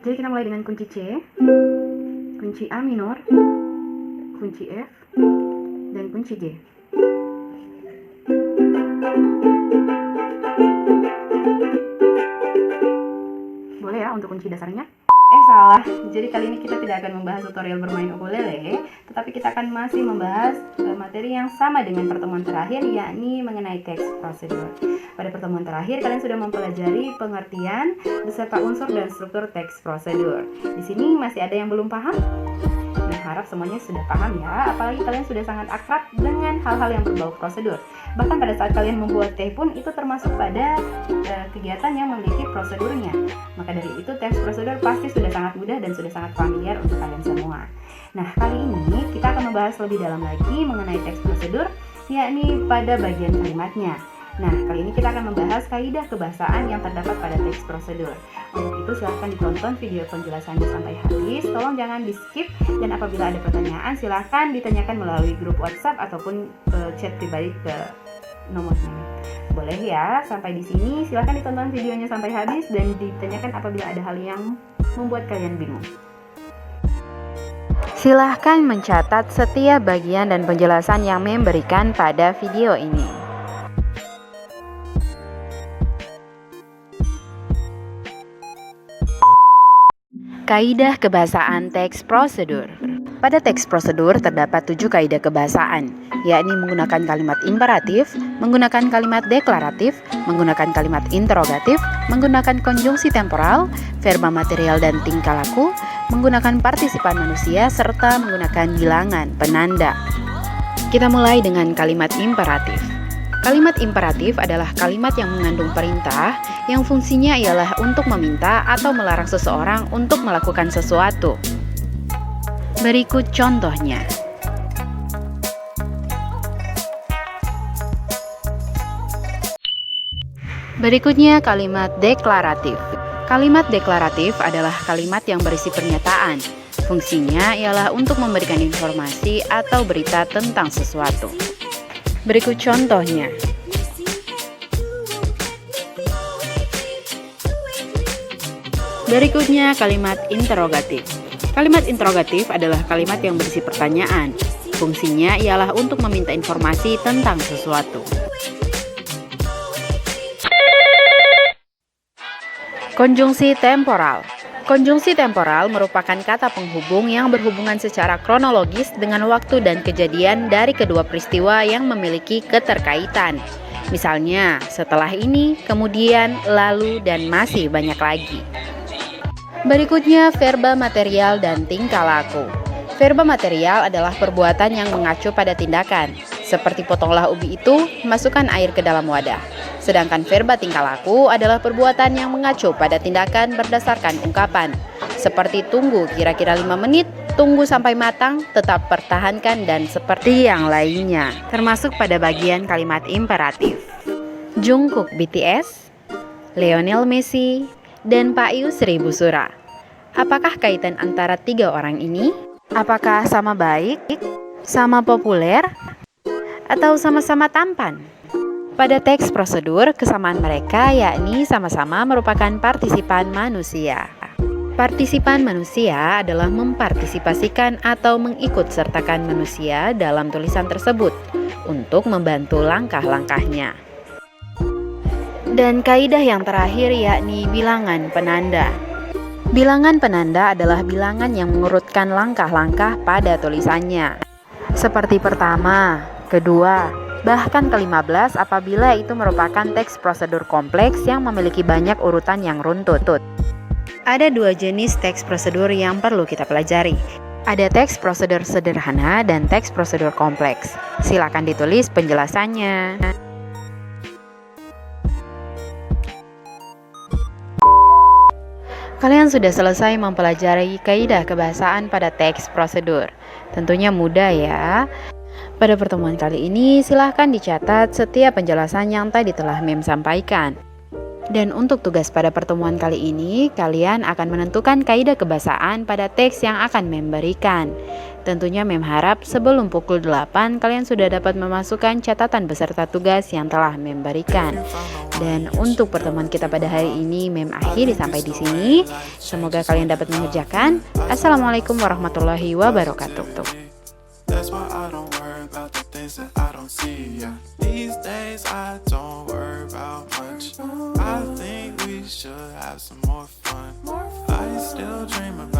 Jadi kita mulai dengan kunci C, kunci A minor, kunci F, dan kunci G. Boleh ya untuk kunci dasarnya? Salah. Jadi kali ini kita tidak akan membahas tutorial bermain ukulele, tetapi kita akan masih membahas materi yang sama dengan pertemuan terakhir, yakni mengenai text procedure. Pada pertemuan terakhir kalian sudah mempelajari pengertian beserta unsur dan struktur text procedure. Di sini masih ada yang belum paham? Nah, harap semuanya sudah paham ya, apalagi kalian sudah sangat akrab dengan hal-hal yang berbau prosedur. Bahkan pada saat kalian membuat teh pun itu termasuk pada kegiatan yang memiliki prosedurnya. Maka dari itu text procedure pasti sudah sangat mudah dan sudah sangat familiar untuk kalian semua. Nah, kali ini kita akan membahas lebih dalam lagi mengenai text procedure, yakni pada bagian kalimatnya. Nah, kali ini kita akan membahas kaidah kebahasaan yang terdapat pada text procedure. Untuk itu silahkan ditonton video penjelasannya sampai habis. Tolong jangan di skip, dan apabila ada pertanyaan silahkan ditanyakan melalui grup WhatsApp ataupun chat pribadi ke nomornya. Boleh ya, sampai di sini silahkan ditonton videonya sampai habis dan ditanyakan apabila ada hal yang membuat kalian bingung. Silahkan mencatat setiap bagian dan penjelasan yang memberikan pada video ini. Kaidah kebahasaan text procedure. Pada text procedure terdapat 7 kaidah kebahasaan, yakni menggunakan kalimat imperatif, menggunakan kalimat deklaratif, menggunakan kalimat interrogatif, menggunakan konjungsi temporal, verba material dan tingkah laku, menggunakan partisipan manusia, serta menggunakan bilangan penanda. Kita mulai dengan kalimat imperatif. Kalimat imperatif adalah kalimat yang mengandung perintah yang fungsinya ialah untuk meminta atau melarang seseorang untuk melakukan sesuatu. Berikut contohnya. Berikutnya kalimat deklaratif. Kalimat deklaratif adalah kalimat yang berisi pernyataan. Fungsinya ialah untuk memberikan informasi atau berita tentang sesuatu. Berikut contohnya. Berikutnya kalimat interrogatif. Kalimat interrogatif adalah kalimat yang berisi pertanyaan. Fungsinya ialah untuk meminta informasi tentang sesuatu. Konjungsi temporal. Konjungsi temporal merupakan kata penghubung yang berhubungan secara kronologis dengan waktu dan kejadian dari kedua peristiwa yang memiliki keterkaitan. Misalnya, setelah ini, kemudian, lalu, dan masih banyak lagi. Berikutnya, verba material dan tingkah laku. Verba material adalah perbuatan yang mengacu pada tindakan. Seperti potonglah ubi itu, masukkan air ke dalam wadah. Sedangkan verba tingkah laku adalah perbuatan yang mengacu pada tindakan berdasarkan ungkapan. Seperti tunggu kira-kira 5 menit, tunggu sampai matang, tetap pertahankan, dan seperti yang lainnya. Termasuk pada bagian kalimat imperatif. Jungkook BTS, Lionel Messi, dan Pak Yu Sri Busura. Apakah kaitan antara 3 orang ini? Apakah sama baik, sama populer, atau sama-sama tampan? Pada teks prosedur, kesamaan mereka yakni sama-sama merupakan partisipan manusia. Partisipan manusia adalah mempartisipasikan atau mengikutsertakan manusia dalam tulisan tersebut untuk membantu langkah-langkahnya. Dan kaidah yang terakhir yakni bilangan penanda. Bilangan penanda adalah bilangan yang mengurutkan langkah-langkah pada tulisannya. Seperti pertama, kedua, bahkan ke-15 apabila itu merupakan teks prosedur kompleks yang memiliki banyak urutan yang runtut. Ada 2 jenis teks prosedur yang perlu kita pelajari. Ada teks prosedur sederhana dan teks prosedur kompleks. Silakan ditulis penjelasannya. Kalian sudah selesai mempelajari kaidah kebahasaan pada teks prosedur. Tentunya mudah ya. Pada pertemuan kali ini silahkan dicatat setiap penjelasan yang tadi telah Mem sampaikan. Dan untuk tugas pada pertemuan kali ini, kalian akan menentukan kaidah kebahasaan pada teks yang akan Mem berikan. Tentunya Mem harap sebelum pukul 8 kalian sudah dapat memasukkan catatan beserta tugas yang telah Mem berikan. Dan untuk pertemuan kita pada hari ini Mem akhiri sampai di sini. Semoga kalian dapat mengerjakan. Assalamualaikum warahmatullahi wabarakatuh. That's why I don't worry about the things that I don't see. Yeah. These days I don't worry about much. I think we should have some more fun. I still dream about